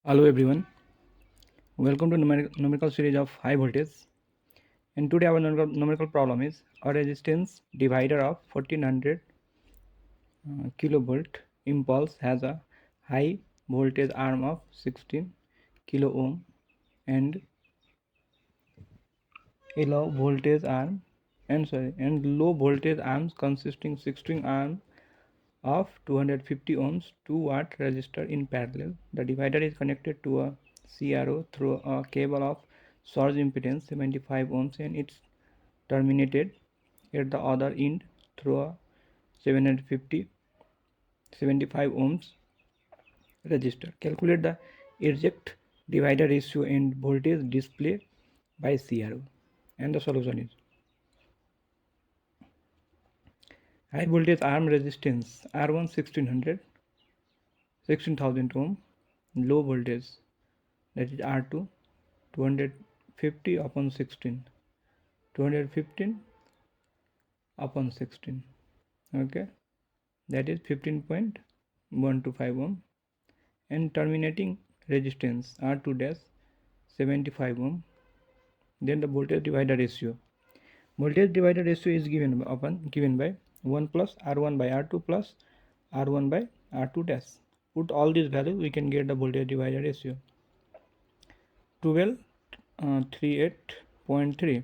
Hello everyone, welcome to numerical series of high voltage. And today our numerical problem is a resistance divider of 1400 kilovolt impulse has a high voltage arm of 16 kilo ohm and a low voltage arms consisting 16 arm of 250 ohms 2 watt resistor in parallel. The divider is connected to a CRO through a cable of surge impedance 75 ohms and it's terminated at the other end through a 750 75 ohms resistor. Calculate the exact divider ratio and voltage display by CRO. And the solution is high voltage arm resistance R1 16,000 ohm, low voltage that is R2 250 upon 16, 215 upon 16, okay, that is 15.125 ohm, and terminating resistance R2 dash 75 ohm. Then the voltage divider ratio is given by 1 plus R1 by R2 plus R1 by R2 dash. Put all these values, we can get the voltage divider ratio 1238.3,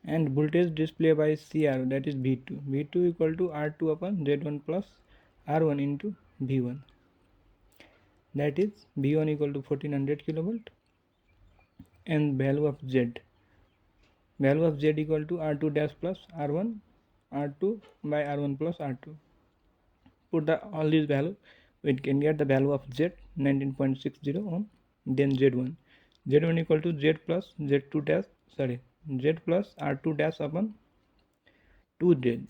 and voltage display by CR, that is V2 equal to R2 upon Z1 plus R1 into V1, that is V1 equal to 1400 kilovolt, and value of Z equal to R2 dash plus R1 by R1 plus R2. Put all these value, we can get the value of Z 19.60 ohm. Then Z1 equal to Z plus Z2 dash Z plus R2 dash upon 2Z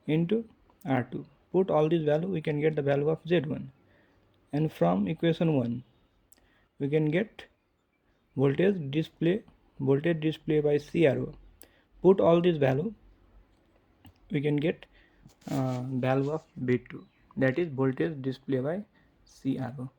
into R2. Put all these value, we can get the value of Z1, and from equation 1 we can get voltage display by CRO. Put all these value, we can get value of V2, that is voltage display by CRO.